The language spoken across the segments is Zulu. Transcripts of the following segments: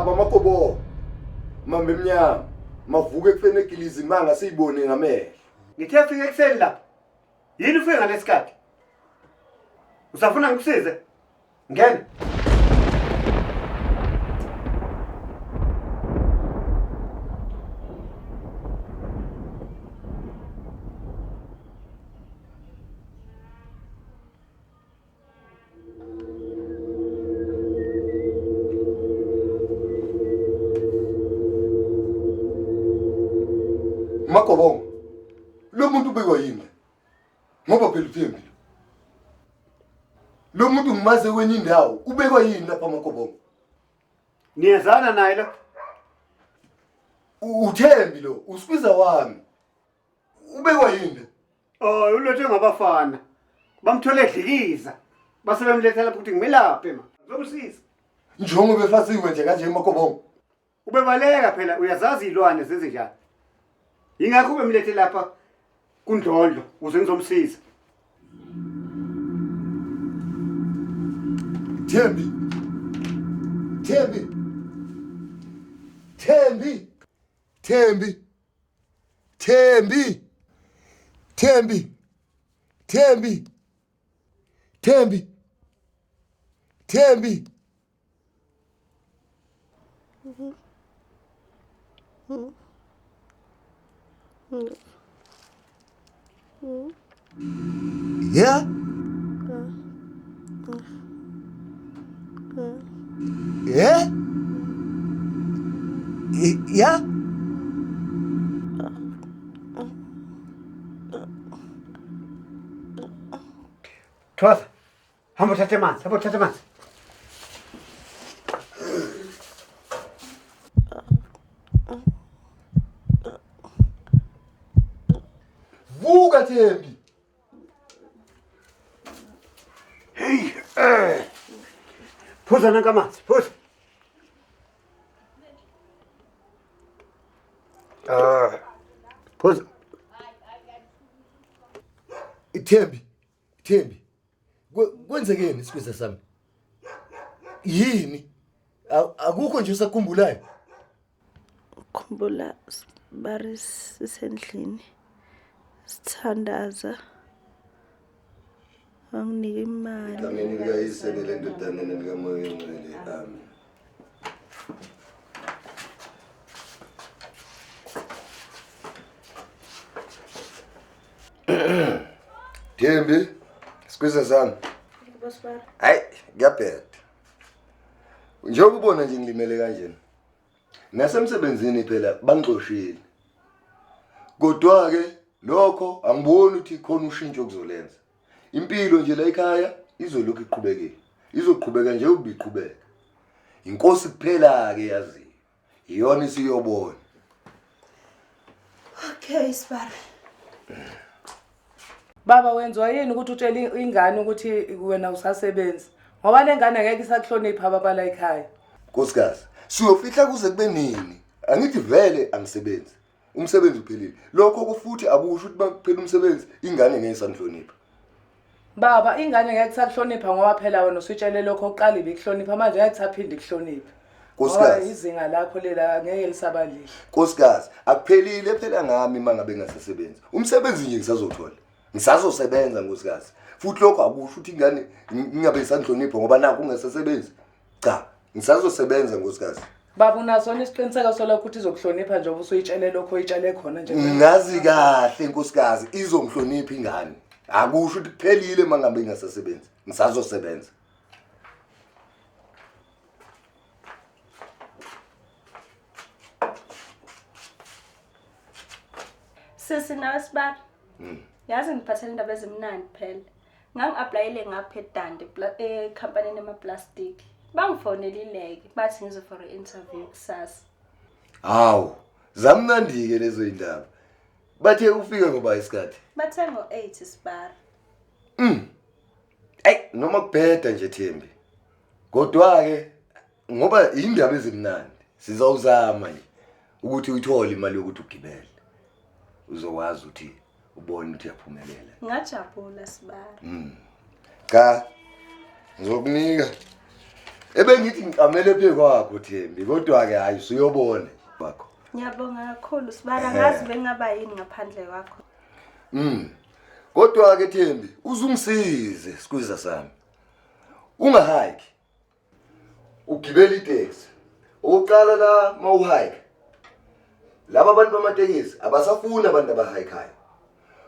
baba makobo mambe emnyama mavuke ekufene egilizi imanga siyibone ngamehlo. Ngithe afike ekuseni lapha. Yini ufike ngalesikhathi? Usafuna ngikusize? Ngene. Makobongo lo muntu ubekwa yini ngoba phela uThembi lo muntu ngimaze kwenye indawo ubekwa yini lapha Makobongo? Niyazana naye lo? uThembi lo usibiza wami ubekwa yini? Oh, ulothe ngabafana bamthole edlikiza base bemletha lapha ukuthi ngimelaphe ma ngizomsiza njengoba befasiwe nje kanje Makobongo. ubebaleka phela uyazazi izilwane zezinjani ingakho bemlethe lapha kuNdlondlo uze ngizomsiza. Thembi Thembi Thembi Thembi Thembi Thembi Thembi Thembi Thembi Yeah? Yeah? Yeah? Thosa, hamba uthathe amanzi. Vuka Thembi. Hey, phuza nanka amanzi, phuza. Phuza. Thembi. Kwenzekeni isikhweza sami? Yini? Akukho nje usakhumbulayo? Khumbula bari sisendlini. Sithandaza. Anginike imali. Ngamini kayisekele ndodana nelikamoya ngcwele. Amen. Thembi, isikhweza sami. Bosbar. Hayi, ngiyabheda. Njengoba ubona nje ngilimele kanjena. Nasemsebenzini phela bangixoshile. Kodwa ke lokho angiboni ukuthi khona ushintsho kuzolenza. Impilo nje la ekhaya izolokhu iqhubekile. Izoqhubeka nje ubiqhubeka. Inkosi kuphela ke yazi. Iyona isiyobona. Okay, Sbar. Baba wenziwa yini ukuthi utshele ingane ukuthi wena usasebenza? Ngoba lengane ngeke isakuhlonipha baba la ekhaya. Nkosikazi, siyofihla kuze kube nini? Angithi vele angisebenzi. Umsebenzi uphelile. Lokho kufuthi akusho ukuthi bakuphela umsebenzi ingane ngeke isanhlonipha. Baba ingane ngeke isakuhlonipha ngoba phela wena usitshele lokho oqala ibikuhlonipha manje ngeke saphinde ikuhloniphe. Nkosikazi, izinga lakho lela ngeke lisabalihle. Nkosikazi, akuphelile phela ngami mangabe ngasesebenza. Umsebenzi nje ngisazothola. Ngisazosebenza nkosikazi. Futhi lokho akusho ukuthi ingane ngingabe isanhlonipha ngoba naku ungasesebenzi. Cha, ngisazosebenza nkosikazi. Baba unasona isiqiniseko solokho ukuthi izokuhlonipha njengoba usuyitshele lokho oyitshele khona nje. Ngazi kahle nkosikazi izomhlonipha ingane. Akusho ukuthi kuphelile mangabe ingasesebenzi. Ngisazosebenza. Sisi nawe Sbar. Yazi ngiphathele indaba ezimnandi phela. Ngangi-applyele ngapha eDande company ema-plastic. Bangifonelileke bathi ngize for i-interview kusasa. Hawu, zamnandike lezo indaba. Bathe ufike ngoba isikhathi. Bathe ngo-8 Sbar. Ay, noma kubheda nje Thembi. Kodwa ke ngoba indaba ezimnandi, sizawuzama nje ukuthi uyithole imali yokuthi ugibele. Uzokwazi ukuthi ubone ukuthi yaphumelela. Ngajabula Sbar. Cha. Ngizokunika Ebengithi ngiqamele phe kwakho Thembi kodwa ke hayi usuyobona bakho. Ngiyabonga kakhulu Sibara ngazi bengaba yini ngaphandle kwakho. Kodwa ke Thembi uzungisize sikwiza sami. Ungahike. Ugibela itaxi. Uqala la mawuhike. Laba abantu bamatekisi abasafuna abantu abahayikayo.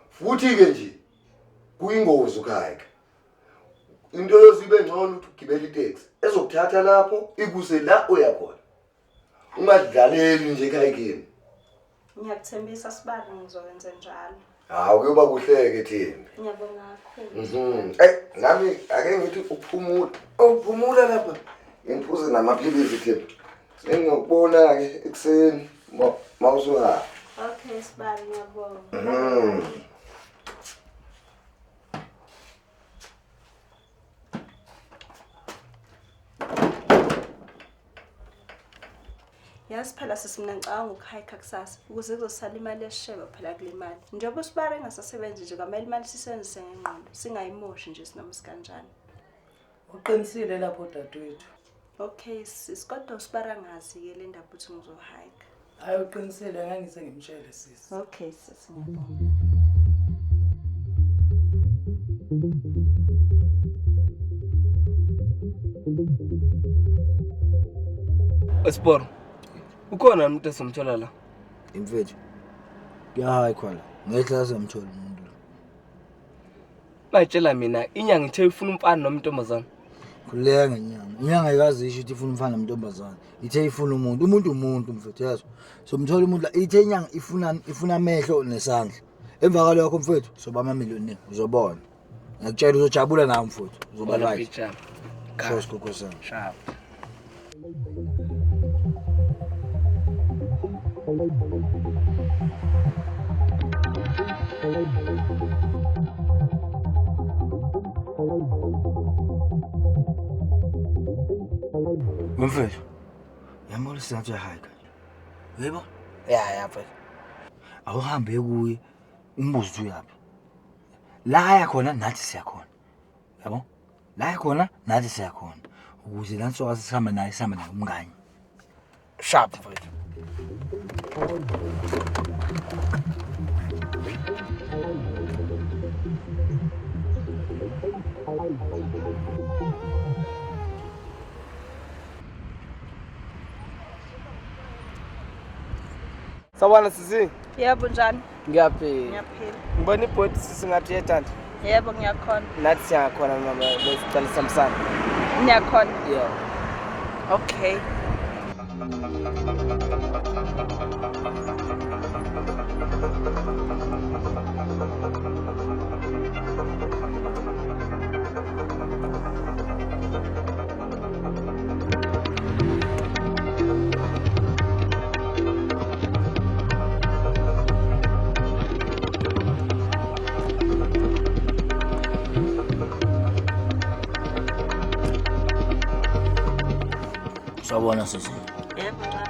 Futhi ke nje kuyingozi ukuhike. Into yozibe ngcono ukuthi ugibela itaxi ezokuthatha lapho ikuse la oya khona. Ungadlaleli nje ekhayikeni. Ngiyakuthembisa Sibara ngizokwenza njalo. Hawu kuyoba kuhleke Thembi. Ngiyabonga kakhulu. Nami ake ngithi uphumula. Uphumula lapha. Ngiphuze namaphilisi Thembi. Sengiyokubona ke ekseni mawusuka. Okay Sibara ngiyabonga. Yazi phela sesimna ngicabanga ukuhayikha kusasa ukuze kuzosala imali esheba phela kulimali. Njengoba uSibara engasasebenzi nje kwamele imali sisebenzise ngengqondo singayimoshi nje sinoma sikanjani. Uqinisile lapho dadewethu. Okay sis kodwa uSibara ngazi ke le ndaba ukuthi ngizohayikha. Hayi uqinisile ngangise ngimtshele sisi. Okay sis ngiyabonga. Esporo. Ukhona umuntu esomthola la? Imfethu. Kuyahayi khona. Ngehla semthola umuntu. Bayitshela mina inyanga ithe ifuna umfana nomuntombazana. Khuleka ngenyanga. Inyanga ayikazi isho ukuthi ifuna umfana nomuntombazana. Ithe ifuna umuntu mfethu yazo. Somthola umuntu la ithe inyanga ifuna amehlo nesandla. Emva kwalokho mfethu soba amamiliyoni uzobona. Ngiyakutshela uzojabula nawe mfethu. Uzoba right. Khosi kokosana. Sharp. Mfethu. Yamolo singathi uyahayika. Yebo? Ya mfethu. Awuhambe kuye umbuzo uthi uyaphi. La aya khona nathi siyakhona. Yabo? La aya khona nathi siyakhona. Ukuze la soka sihamba naye umngane. Sharp mfethu. Sawubona sisi. Yebo njani? Ngiyaphila. Ngiyaphila. Ngibona ibhodi sisi ngathi yethanda. Yebo ngiyakhona. Nathi siyakhona mama lesicela samsana. Ngiyakhona. Yeah. Okay. Sawubona sisi. Yebo njani?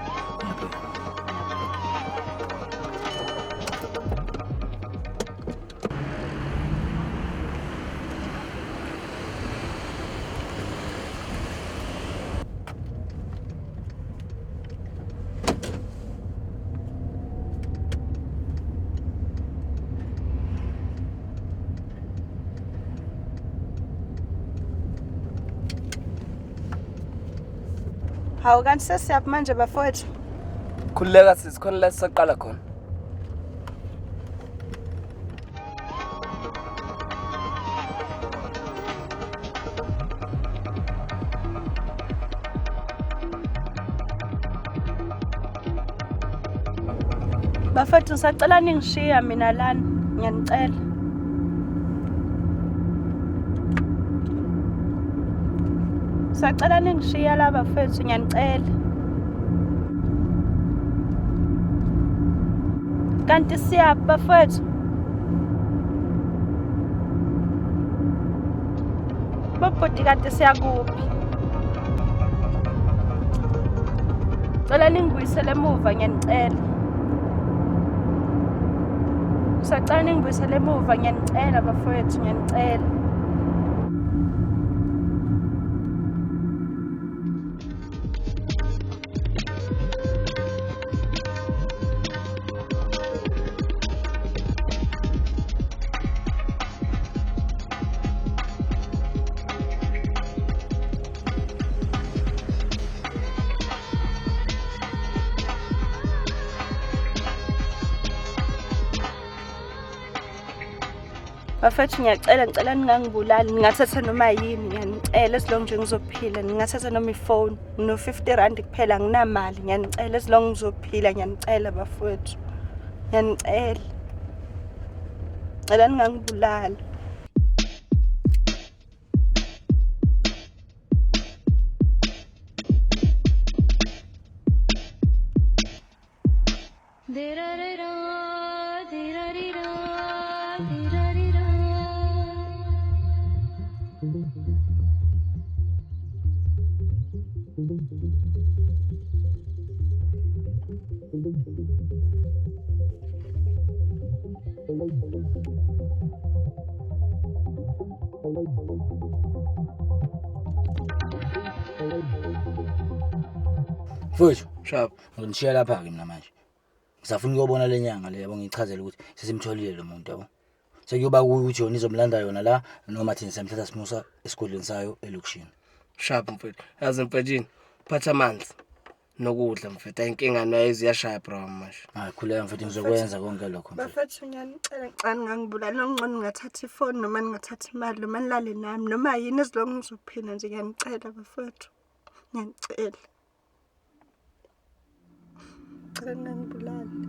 Hawu kanti sesiyaphi manje bafowethu? Khuleka sisi khona la sisaqala khona. Bafowethu ngisacela ningishiya mina lana. Ngiyanicela. Sacela ningishiya la bafowethu ngiyanicela. Kanti siyaphi bafowethu? Bobhoti kanti siyakuphi? Cela ningibuyisele emuva ngiyanicela. Sacela ningibuyisele emuva ngiyanicela bafowethu ngiyanicela. Bafethu ngicela ningangibulali, ningathatha noma yini ngiyanicela as long nje ngizophila, ningathatha noma ifone, no 50 rand kuphela anginamali, ngiyanicela as long ngizophila, ngiyanicela bafethu. Ngiyanicela. Ngicela ningangibulali. Mfowethu, Sharp. ngishiya lapha ke mina manje. Ngisafuna ukuyobona lenyanga le yabo ngichazela ukuthi sesimtholile lo muntu yabo. Sekuyoba kuyo ukuthi yona izomlanda yona la noma thina samthatha simusa esikoleni sayo elokishini. Sharp mfethu. Yazi mfethu phatha amanzi nokudla mfethu. Ayinkinga nayo ziyashaya bro manje. Hayi khuleka mfethu ngizokwenza konke lokho mfethu. Bafethu ngiyanicela ngicela ngangibulali, nongcono ngathatha ifone noma ningathatha imali noma nilale nami noma yini as long ngizophila nje, ngiyanicela bafethu. Ngiyanicela. Ngicela ningangibulali.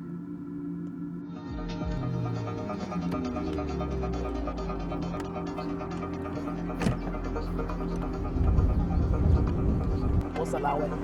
Wosala wena.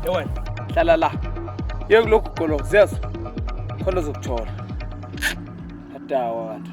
Yewena, hlala la. Yekulokhu golo zezo. Khona uzokuthola. Hadawa kanti.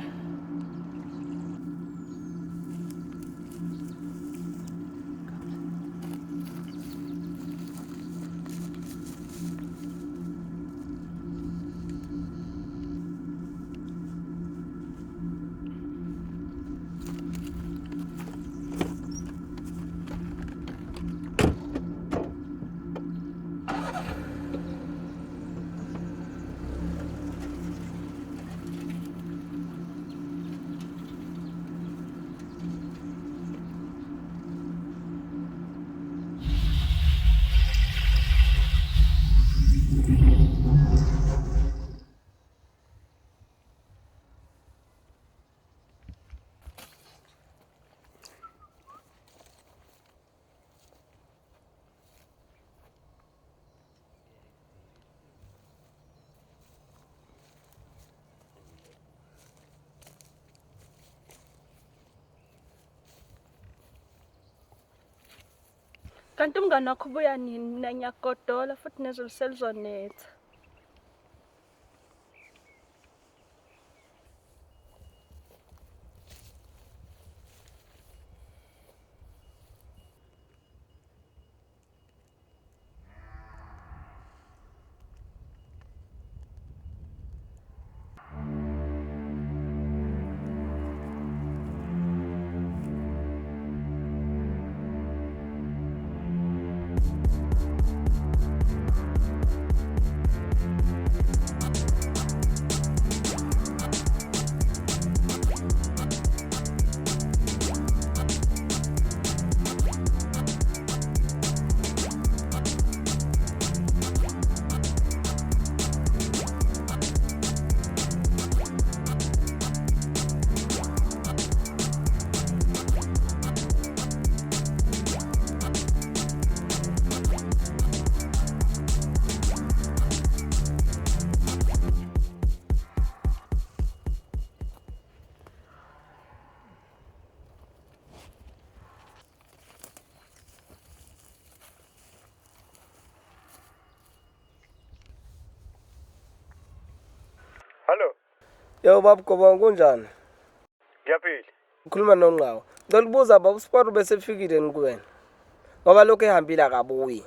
Kanti umngane wakho ubuya nini? Mina ngiyagodola futhi nezulu selizonetha. Hallo, Yo baba Gobanga kunjani? ngiyaphila. Ukhuluma noNqawa. Ngicela ukubuza baba uSport bese efikile ni kuwena. Ngoba lokho ehambile akabuyi.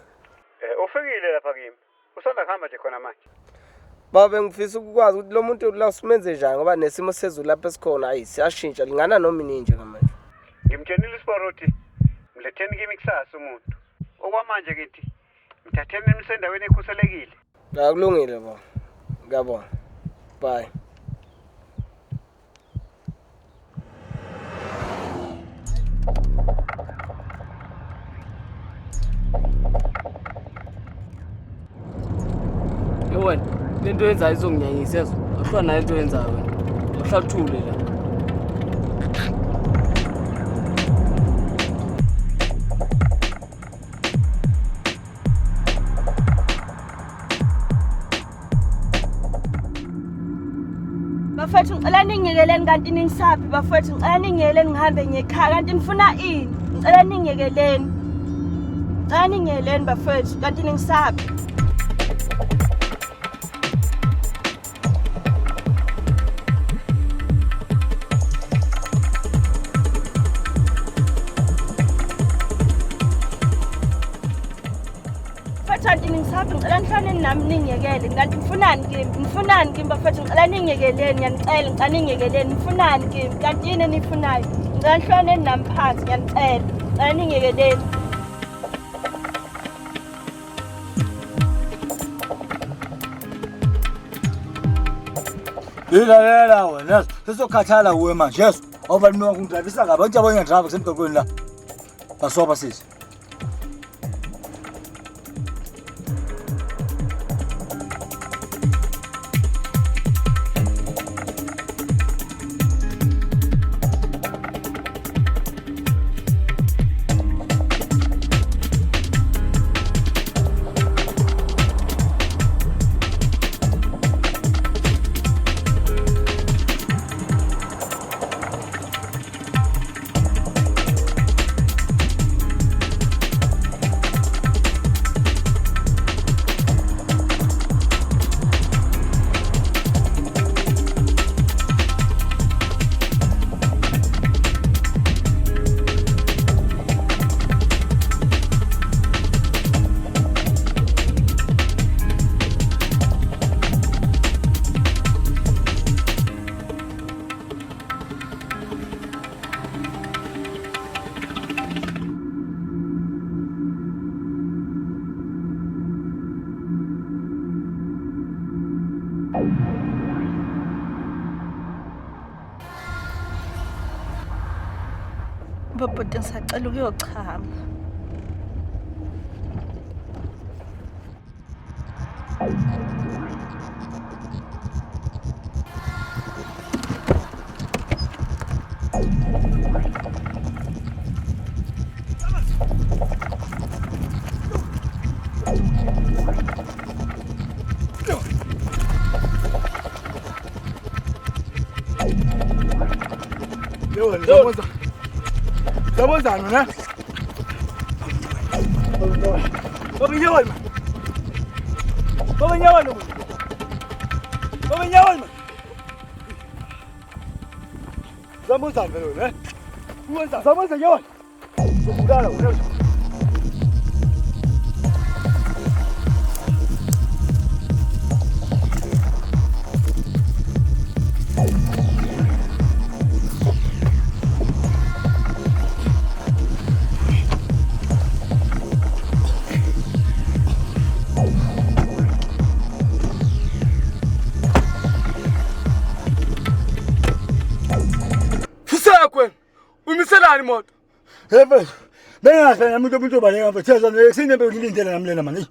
Ufikile lapha kimi. Usanda kuhamba nje khona manje. Baba ngifisa ukwazi ukuthi lo muntu la simenze njani ngoba nesimo sezulu lapha esikhona hayi siyashintsha lingana noma ini nje manje. Ngimtshenile uSibarothi mletheni kimi kusasa umuntu. Okwamanje kithi mthatheni emsendaweni ekhuselekile. Akulungile baba. Ngiyabona. Bye. Wena lento yenzayo izonginyanyisa yazo. Ahlwa nayo into yenzayo wena. Uhlathule la. Bafethu ngicela ningiyekeleni kanti ningisaphi bafethu ngicela ningiyekeleni ngihambe ngekhaya kanti nifuna ini ngicela ningiyekeleni. Ngicela ningiyekeleni bafethu kanti ningisaphi. Kanti ningisaphi ngicela nihloneni nami ningiyekele kanti nifunani kimi bafethu ngicela ningiyekeleni ngiyanicela ningiyekeleni nifunani kimi kanti yini enifunayo ngicela nihloneni nami phansi ngiyanicela ningiyekeleni. Ilalela wena sesokhathala uwe manje yeso awuba mina ngidravisa ngabe nje abanye driver kusemgaqweni la basoba sisi Bobhuti ngisacela ukuyochama. Zabozana ne? Baba nyawan. Baba nyawan. Baba nyawan. Zabozana ne? Uwenza zabozana nyawan. Ukudala unezo. Umiselani moto? Hebe. Bengazi phela umuntu obaleka mfethu yezwa kusine belindele nami lena manje.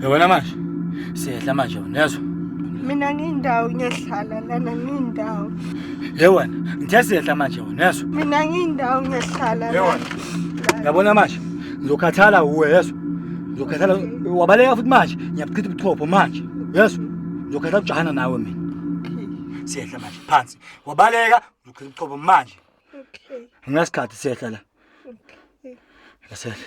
Yabona manje siyehla manje uyezwa Mina ngindawo ngiyahlala lana ngindawo. Yewena ngithe siyehla manje uyezwa Mina ngindawo ngiyahlala lana. Yabona manje ngizokhathala uwe yezwa ngizokhathala wabaleka futhi manje ngiyabuchitha ubuchopho manje yezwa ngizokhathala ujahana nawe mina siyehla manje phansi wabaleka uzokhela uqobo manje Okay. nginasikhathi siyehla la Okay. yasehla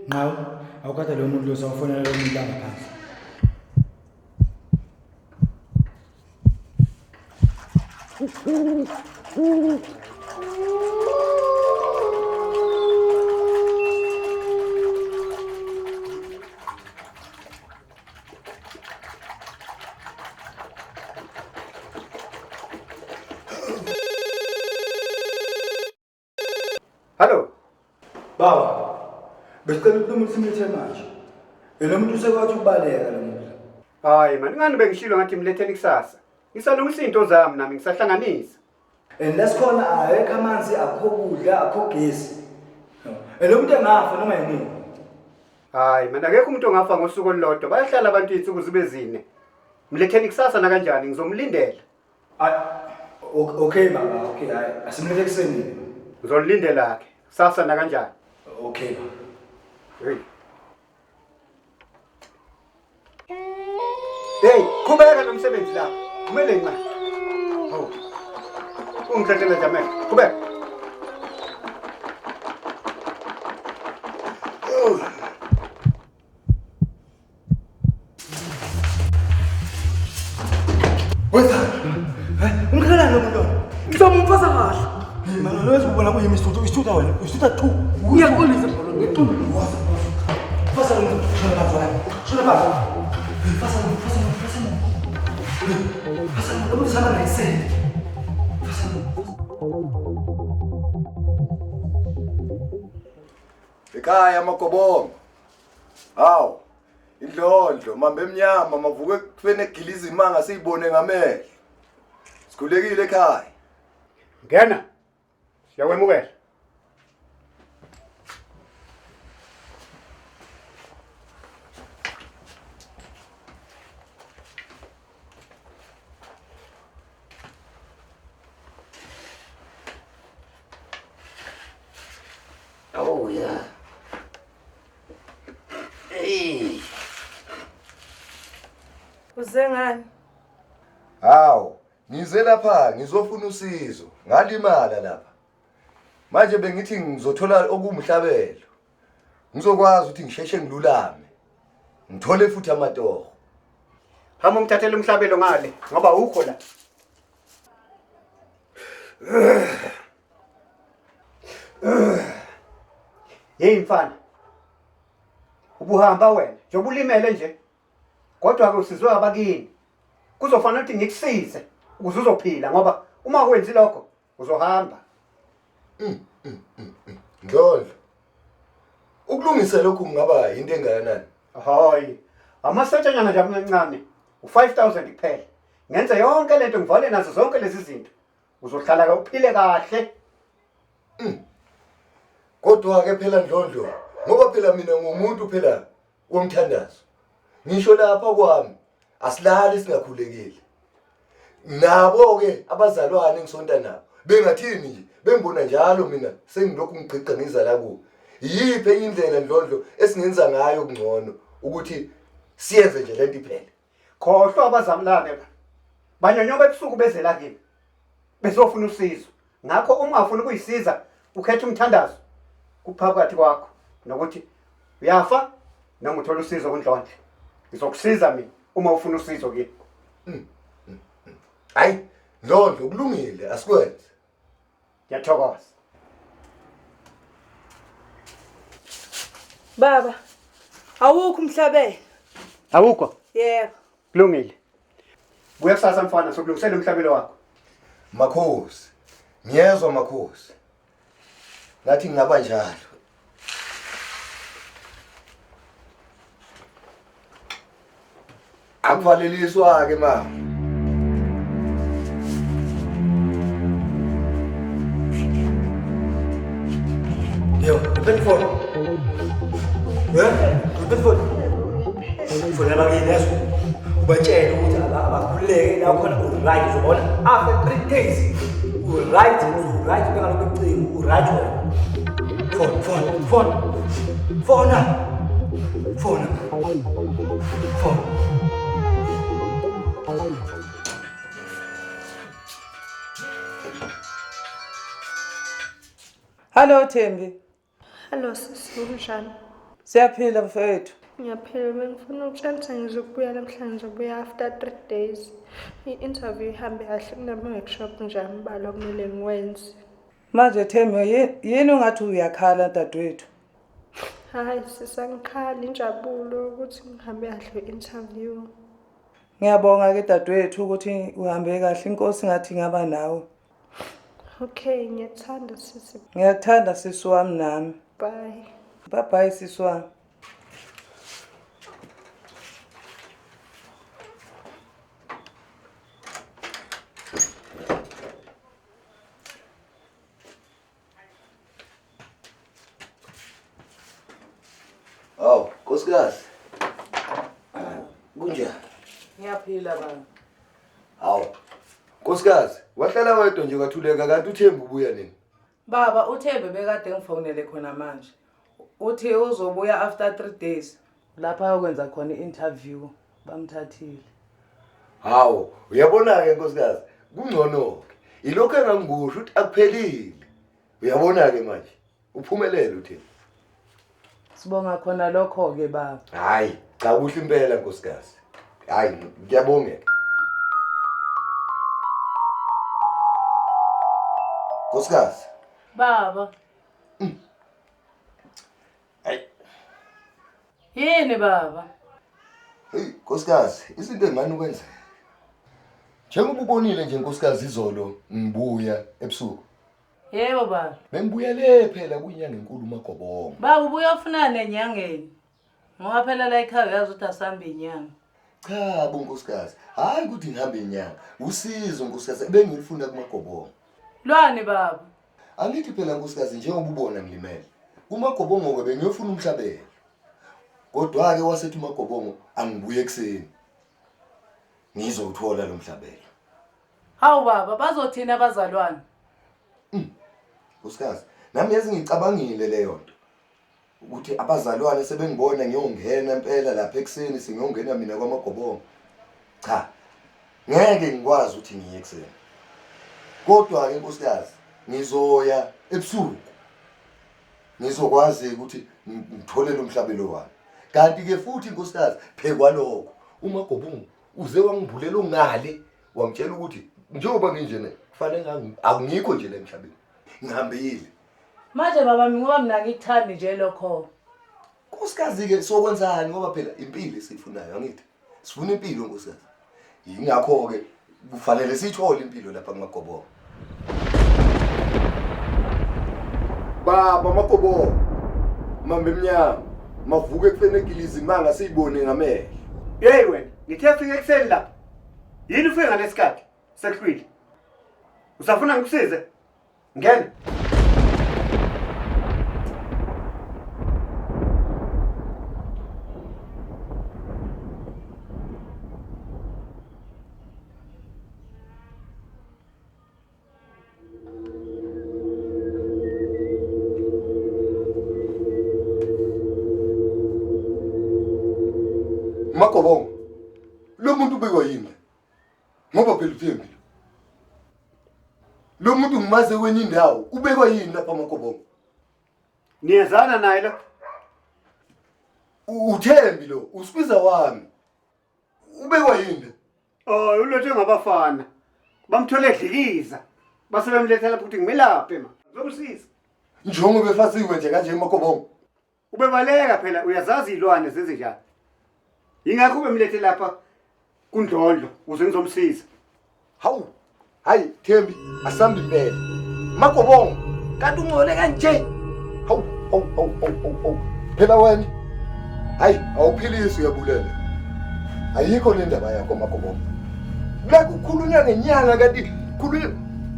Ngaw, awukade lo muntu lo sawufonela lo muntu ngaphansi. Hallo. Baba, besicela ukukhuluma simlethe manje. Lo muntu usekwathi ukubaleka lo muntu. Hayi man, ngani bengishilo ngathi mletheni kusasa. Ngisalungisa izinto zami nami ngisahlanganisa. Lesikhona ayekho amanzi akho kudla akho gesi. Lo muntu engafa noma yini. Hayi man, akekho umuntu ongafa ngosuku olulodwa. Bayahlala abantu izinsuku zibe zine. Mletheni kusasa na kanjani ngizomlindela. Okay baba, okay hayi asimlethe kuseni. Ngizolindela ke. Kusasa na kanjani? Okay baba. Hey, qhubeka nomsebenzi lapha. Kumele ngima. Hawu. Ungithathela Jamel. Qhubeka. Umkhala lo muntu. Ngizomfasa kahle. Mina lo ezibona kuyimi isithuta wena. Isithuta 2. Uyaxolisa bro, ngiqulu. Fasa lo muntu. Shona bafana. Shona bafana. Fasa lo. Lo muntu sana nayise. Fasa lo. Ekhaya amakobongo. Hawu. Indlondlo mambe emnyama mavuke kufene egiliza imanga siyibone ngamehlo. Sikhulekile ekhaya. Ngena. Siyawemukela. Oh yeah. Hey. Uzengani? Hawu, ngize lapha ngizofuna usizo. Ngalimala lapha. Manje bengithi ngizothola okumhlabelo. Ngizokwazi ukuthi ngisheshe ngilulame. Ngithole futhi amatoho. Hamba umthathele umhlabelo ngale ngoba ukho la. Hey mfana. Ubuhamba wena, njengoba ulimele nje. Kodwa ke usizwe abakini. Kuzofanele ukuthi ngikusize ukuze uzophila ngoba uma kwenzi lokho uzohamba. Ndlondlo. Ukulungisa lokhu kungaba into engakanani? Hayi. Amasentshanyana nje amancane. U5000 kuphela. Ngenze yonke lento ngivale nazo zonke lezi zinto. Uzohlala ke uphile kahle. Kodwa ke phela Ndlondlo, ngoba phela mina ngumuntu phela womthandazo. Ngisho lapha kwami asilali singakhulekile. Nabo ke abazalwane ngisonta nabo. Bengathini nje, bengibona njalo mina sengilokhu ngigqiqa ngizala kubo. Yiphi indlela Ndlondlo esingenza ngayo kungcono ukuthi siyenze nje lento iphele. Khohlwa abazamlane banyonyoba ebusuku bezela kimi bezofuna usizo. Ngakho uma ufuna ukuyisiza ukhetha umthandazo kuphakathi kwakho nokuthi uyafa noma uthola usizo kuNdlondle. Ngizokusiza mina uma ufuna usizo kimi. Hayi, Ndlondle kulungile asikwenze. Ngiyathokoza. Baba, awukho umhlabelo? Awukho? Yebo. Kulungile. Buya kusasa mfana sokulungisela umhlabelo wakho. Makhosi. Ngiyezwa makhosi. Ngathi ngingaba njalo. Akuvaleliswa ke mama. Yo, ngiphethe phone. Ngiphethe phone. Phone abakini yazo. Ubatshela ukuthi abakhululeke la khona u-right uzobona after 3 days. U-right bengalokho ecingo, u-right wena. Phone. Hello Thembi. Hello sisi, unjani? Siyaphila mfethu. Ngiyaphila, bengifuna ukutshela ukuthi ngizokubuya namhlanje, ngizobuya after 3 days. I-interview ihambe kahle, kunama-workshop nje ambalwa kumele ngiwenze. Manje Thembi, yini ungathi uyakhala dadewethu? Hayi sisi, angikhali, injabulo ukuthi ngihambe kahle i-interview. Ngiyabonga ke dadewethu ukuthi uhambe kahle, inkosi ngathi ngaba nawe. Okay, ngiyakuthanda sisi. Ngiyakuthanda sisi wami nami. Bye. Bye sisi wami. Oh, nkosikazi. Kunjani? Ngiyaphila baba. Hawu. Nkosikazi, wahlala wedwa nje kwathuleka kanti uThembi ubuya nini? Baba, uThembi bekade ngifonele khona manje. Uthi uzobuya after 3 days. Lapha ayokwenza khona i-interview, bamthathile. Hawu, uyabona ke nkosikazi, kungcono ke. Ilokho engangikusho ukuthi akuphelile. Uyabona ke manje, uphumelele uThembi. Sibonga khona lokho ke baba. Hayi, cha kuhle impela nkosikazi. Hayi, ngiyabongela. Nkosikazi. Baba. Hayi. Yini baba? Hey, nkosikazi, izinto engani ukwenza. Njengoba ubonile nje nkosikazi izolo ngibuya ebusuku. Yebo baba. Bengibuyele phela kuyinyanga enkulu uMagobongo. Baba ubuya ufuna nenyangeni. Ngoba phela la ekhaya uyazi ukuthi asambe inyanga. Cha, bonkosikazi. Hayi ukuthi ngihambe inyanga. Usizo nkosikazi ebengilifuna kuMagobongo. Lwani baba? Angithi phela nkosikazi njengoba ubona ngilimele. kuMagobongo ke bengiyofuna umhlabelo. Kodwa ke wasethi uMagobongo angibuye ekseni. Ngizowuthola lo mhlabelo. Hawu baba, bazothina abazalwane. Nkosikazi, nami yazi ngicabangile leyo nto. Ukuthi abazalwane sebengibona ngiyongena impela lapha ekseni singiyongena mina kwaMagobongo. Cha. Ngeke ngikwazi ukuthi ngiye ekseni. Kodwa ke nkosikazi, ngizoya ebusuku. Ngizokwazi ukuthi ngithole lo mhlabelo wami. Kanti ke futhi nkosikazi, phekwalokho uMagobongo uze wangibulela ungale, wangitshela ukuthi njengoba nginjene kufanele akungikho nje emhlabeni. Ngihambile. Manje baba ngoba mina ngikuthandi nje lokho. Nkosikazi ke sokwenzani ngoba phela impilo esifunayo angithi. Sifuna impilo nkosikazi. Yingakho ke kufanele sithole impilo lapha kuMagobongo. Baba Magobongo. Mama emnyama. Mavuke ekufene gilizi manga siyibone ngamehlo. Hey wena, ngithe fika ekseni lapha. Yini ufike ngalesikhathi? Sekuhlwile. Usafuna ngikusize? Ngene. Makobongo. Lo muntu ubekwa yini? Ngoba phela uThembi. Lo muntu ngimaze kwenye indawo ubekwa yini lapha Makobongo? Niyazana naye lo. uThembi lo usibiza wami ubekwa yini Oh ulothe ngabafana bamthole edlikiza base bemlethela ukuthi ngimelaphe ma ngizomsiza njengoba befasiwe nje kanje eMakobongo ubebaleka phela uyazazi izilwane zenze njani ingakho bemlethe lapha kuNdlondlo uze ngizomsiza hawu hayi Thembi asambi impela Makobongo kanti ungcole kanje hawu phela wena hayi awuphilisi uyabulela ayikho le ndaba yakho Makobongo la kukhulunywa ngenyanga kanti khulunywa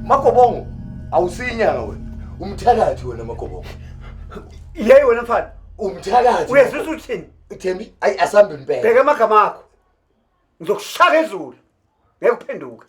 Makobongo awusinyanga wena umthakathi wena Makobongo yeyi wena mfana umthakathi uyezwisa uthini Thembi ayi asambe impela bheka amagama akho ngizokushaka ezulu ngeke uphenduke